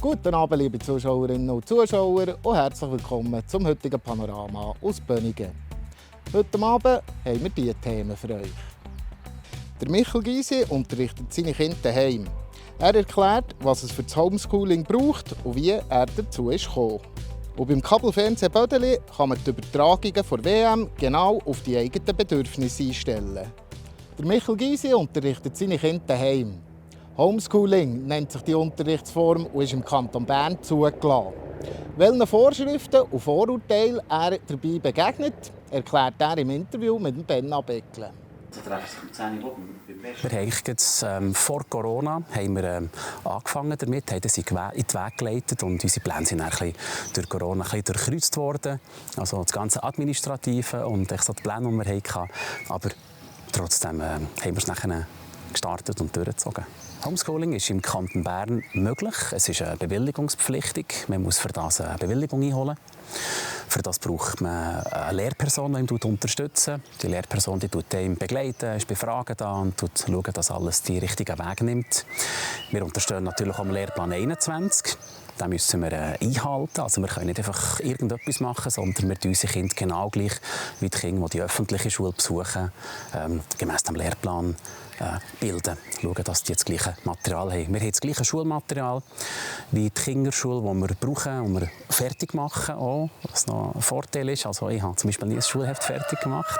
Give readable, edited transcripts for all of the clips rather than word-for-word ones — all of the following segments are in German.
Guten Abend, liebe Zuschauerinnen und Zuschauer, und herzlich willkommen zum heutigen Panorama aus Bönigen. Heute Abend haben wir diese Themen für euch. Der Michel Gysi unterrichtet seine Kinder daheim. Er erklärt, was es für das Homeschooling braucht und wie er dazu ist gekommen. Und beim Kabelfernsehen Bödeli kann man die Übertragungen der WM genau auf die eigenen Bedürfnisse einstellen. Der Michel Gysi unterrichtet seine Kinder daheim. Homeschooling nennt sich die Unterrichtsform und ist im Kanton Bern zugelassen. Welchen Vorschriften und Vorurteilen er dabei begegnet, erklärt er im Interview mit Benna Beckle. Wir haben jetzt, vor Corona haben wir angefangen damit, haben das in den Weg geleitet und unsere Pläne sind dann durch Corona durchkreuzt worden. Also das ganze Administrative und die Pläne, die wir hatten. Aber trotzdem haben wir es nachher gestartet und durchgezogen. Homeschooling ist im Kanton Bern möglich. Es ist bewilligungspflichtig. Man muss für das eine Bewilligung einholen. Für das braucht man eine Lehrperson, die ihn unterstützt. Die Lehrperson die ihn begleitet, ist bei Fragen da und schaut, dass alles die richtigen Weg nimmt. Wir unterstützen natürlich auch im Lehrplan 21. Den müssen wir einhalten. Also wir können nicht einfach irgendetwas machen, sondern wir unsere Kinder genau gleich wie die Kinder, die öffentliche Schule besuchen, gemäss dem Lehrplan bilden. Schauen, dass die das gleiche Material haben. Wir haben das gleiche Schulmaterial wie die Kinderschule, das wir brauchen und wir fertig machen. Auch, was noch ein Vorteil ist. Also ich habe zum Beispiel nie ein Schulheft fertig gemacht.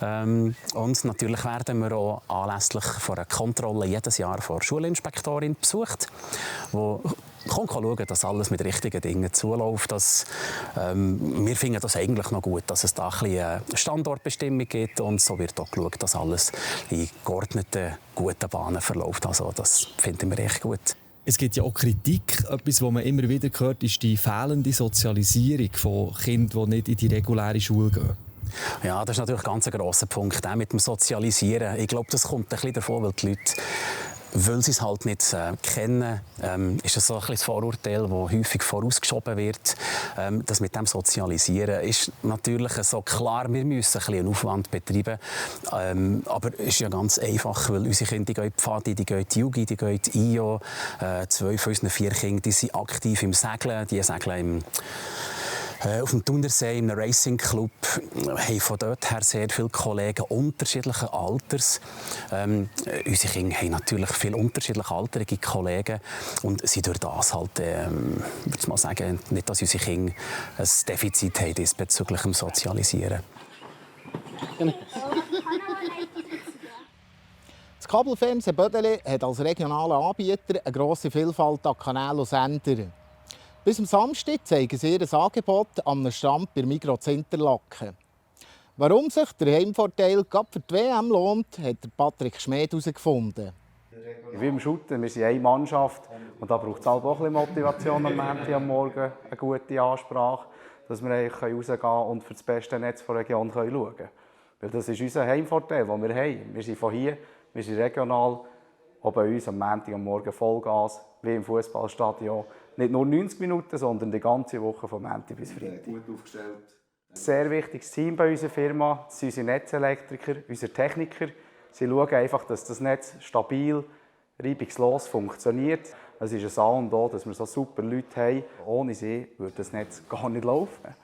Und natürlich werden wir auch anlässlich von einer Kontrolle jedes Jahr von der Schulinspektorin besucht, wo man kann schauen, dass alles mit richtigen Dingen zuläuft. Wir finden das eigentlich noch gut, dass es da eine Standortbestimmung gibt und so wird auch geschaut, dass alles in geordneten, guten Bahnen verläuft. Also das finden wir echt gut. Es gibt ja auch Kritik. Etwas, was man immer wieder hört, ist die fehlende Sozialisierung von Kindern, die nicht in die reguläre Schule gehen. Ja, das ist natürlich ein ganz grosser Punkt, auch mit dem Sozialisieren. Ich glaube, das kommt ein bisschen davon, weil die Leute, weil sie es halt nicht kennen, ist das so ein bisschen das Vorurteil, das häufig vorausgeschoben wird. Das mit dem Sozialisieren ist natürlich so klar, wir müssen ein bisschen einen Aufwand betreiben. Aber es ist ja ganz einfach, weil unsere Kinder die gehen in die Pfadi, die gehen in die Jugend, die gehen in die IO. 2 von unseren 4 Kinder die sind aktiv im Segeln, die segeln auf dem Thunersee, in einem Racing-Club, haben von dort her sehr viele Kollegen unterschiedlichen Alters. Unsere Kinder haben natürlich viele unterschiedliche alterige Kollegen und sind durch das halt, würde ich mal sagen, nicht, dass unsere Kinder ein Defizit haben diesbezüglich dem Sozialisieren. Das Kabelfernsehen Bödeli hat als regionaler Anbieter eine grosse Vielfalt an Kanälen und Sendern. Bis am Samstag zeigen sie ihr Angebot am Strand bei Migros Interlaken. Warum sich der Heimvorteil gerade für die WM lohnt, hat Patrick Schmed herausgefunden. Wie im Shooten, wir sind eine Mannschaft und da braucht es halt auch ein bisschen Motivation am Montag am Morgen, eine gute Ansprache, dass wir rausgehen können und für das beste Netz der Region schauen können. Weil das ist unser Heimvorteil, den wir haben. Wir sind von hier, wir sind regional, auch bei uns am Montag am Morgen Vollgas, wie im Fußballstadion. Nicht nur 90 Minuten, sondern die ganze Woche von Montag bis Freitag. Gut aufgestellt. Ein sehr wichtiges Team bei unserer Firma, das sind unsere Netzelektriker, unsere Techniker. Sie schauen einfach, dass das Netz stabil, reibungslos funktioniert. Es ist ein A und O, dass wir so super Leute haben. Ohne sie würde das Netz gar nicht laufen.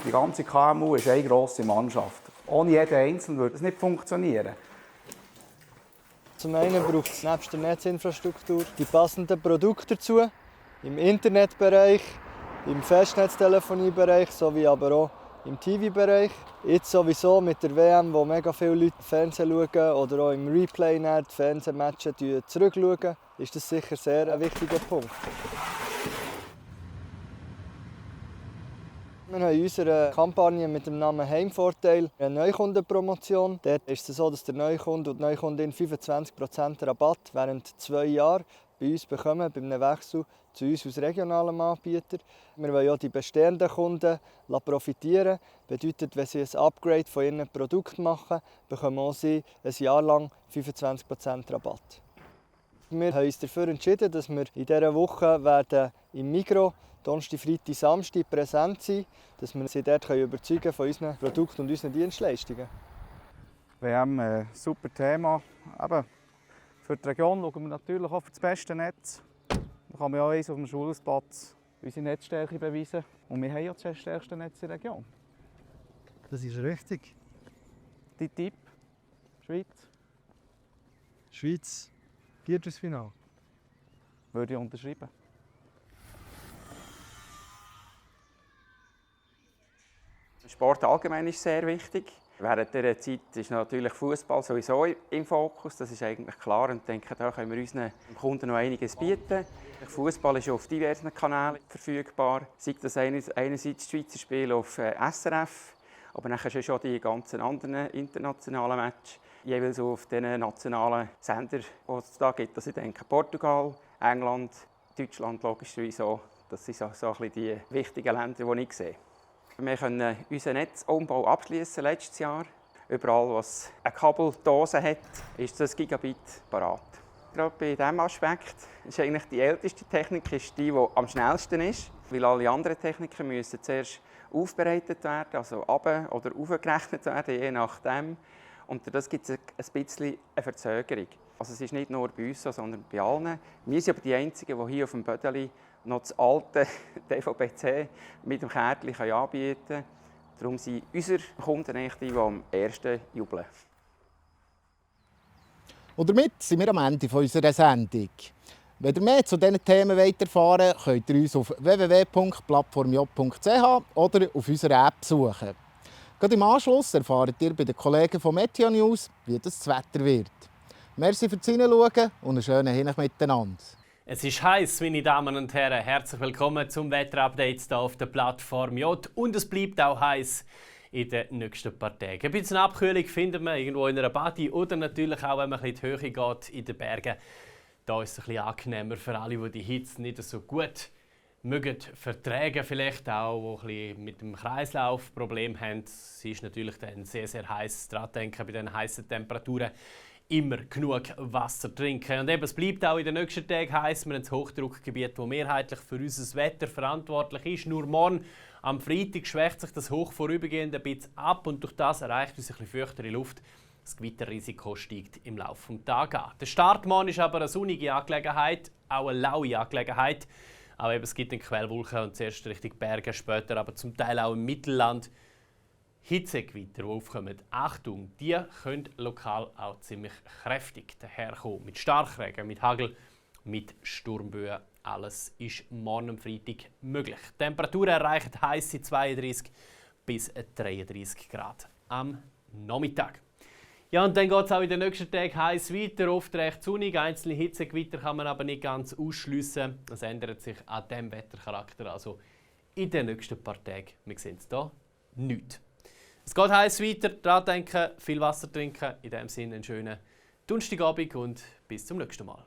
Die ganze KMU ist eine grosse Mannschaft. Ohne jeden Einzelnen würde es nicht funktionieren. Zum einen braucht es nebst der Netzinfrastruktur die passenden Produkte dazu, im Internetbereich, im Festnetztelefoniebereich sowie aber auch im TV-Bereich. Jetzt sowieso mit der WM, wo mega viele Leute Fernsehen schauen oder auch im Replay die Fernsehmatches zurückschauen, ist das sicher sehr ein wichtiger Punkt. Wir haben in unserer Kampagne mit dem Namen Heimvorteil eine Neukundenpromotion. Dort ist es so, dass der Neukunde und die Neukundin 25% Rabatt während 2 Jahren bei uns bekommen, bei einem Wechsel zu uns als regionalem Anbieter. Wir wollen auch die bestehenden Kunden profitieren. Das bedeutet, wenn sie ein Upgrade von ihren Produkten machen, bekommen auch sie ein Jahr lang 25% Rabatt. Wir haben uns dafür entschieden, dass wir in dieser Woche im Migros Donnerstag, Freitag, Samstag präsent sein, dass wir sie dort überzeugen von unseren Produkten und unseren Dienstleistungen. WM, ein super Thema. Eben, für die Region schauen wir natürlich auch für das beste Netz. kann man ja auf dem Schulhausplatz unsere Netzstärke beweisen. Und wir haben ja das stärkste Netz in der Region. Das ist richtig. Die Tipp, Schweiz, Schweiz, Viertelfinale. würde ich unterschreiben. Sport allgemein ist sehr wichtig. Während dieser Zeit ist natürlich Fußball sowieso im Fokus, das ist eigentlich klar. Und ich denke, da können wir unseren Kunden noch einiges bieten. Fußball ist auf diversen Kanälen verfügbar. Sei das einerseits das Schweizer Spiel auf SRF, aber dann schon die ganzen anderen internationalen Matches, jeweils auf den nationalen Sendern, die es da gibt. Also ich denke Portugal, England, Deutschland logischerweise auch. Das sind so ein bisschen die wichtigen Länder, die ich sehe. Wir können unseren Netzumbau abschließen letztes Jahr. Überall, was eine Kabeldose hat, ist das Gigabit parat. Gerade bei diesem Aspekt ist eigentlich die älteste Technik ist die am schnellsten ist, weil alle anderen Techniken müssen zuerst aufbereitet werden, also runter- oder aufgerechnet werden, je nachdem. Und das gibt es ein bisschen eine Verzögerung. Also es ist nicht nur bei uns so, sondern bei allen. Wir sind aber die Einzigen, die hier auf dem Bödeli noch das alte DVB-C mit dem Kärtchen anbieten können. Darum sind unsere Kunden eigentlich die am ersten jubeln. Und damit sind wir am Ende unserer Sendung. Wenn ihr mehr zu diesen Themen erfahren wollt, könnt ihr uns auf www.plattformj.ch oder auf unserer App suchen. Gerade im Anschluss erfahrt ihr bei den Kollegen von Meteo News, wie das Wetter wird. Merci fürs Hineinschauen und einen schönen Hinweis miteinander. Es ist heiß, meine Damen und Herren. Herzlich willkommen zum Wetterupdate hier auf der Plattform J. Und es bleibt auch heiß in den nächsten paar Tagen. Ein bisschen Abkühlung findet man irgendwo in einer Badi oder natürlich auch, wenn man in die Höhe geht, in den Bergen. Da ist es ein bisschen angenehmer für alle, die die Hitze nicht so gut mögen vertragen, vielleicht auch, die ein bisschen mit dem Kreislauf Probleme haben. Es ist natürlich dann sehr, sehr heiß. Daran denken, bei den heißen Temperaturen immer genug Wasser trinken. Und eben, es bleibt auch in den nächsten Tagen heiß. Wir haben das Hochdruckgebiet, das mehrheitlich für unser Wetter verantwortlich ist. Nur morgen, am Freitag, schwächt sich das Hoch vorübergehend ein bisschen ab und durch das erreicht uns ein bisschen feuchtere Luft. Das Gewitterrisiko steigt im Laufe des Tages an. Der Start morgen ist aber eine sonnige Angelegenheit, auch eine laue Angelegenheit. Aber eben, es gibt Quellwolken und zuerst Richtung Berge, später aber zum Teil auch im Mittelland Hitzegewitter, die aufkommen. Achtung, die können lokal auch ziemlich kräftig daherkommen. Mit Starkregen, mit Hagel, mit Sturmböen. Alles ist morgen am Freitag möglich. Die Temperaturen erreichen heisse 32 bis 33 Grad am Nachmittag. Ja, und dann geht es auch in den nächsten Tagen heiß weiter, oft recht sonnig. Einzelne Hitzegewitter kann man aber nicht ganz ausschliessen. Es ändert sich an diesem Wettercharakter also in den nächsten paar Tagen. Wir sehen es hier nichts. Es geht heiß weiter, daran denken, viel Wasser trinken. In diesem Sinne einen schönen Donnerstagabend und bis zum nächsten Mal.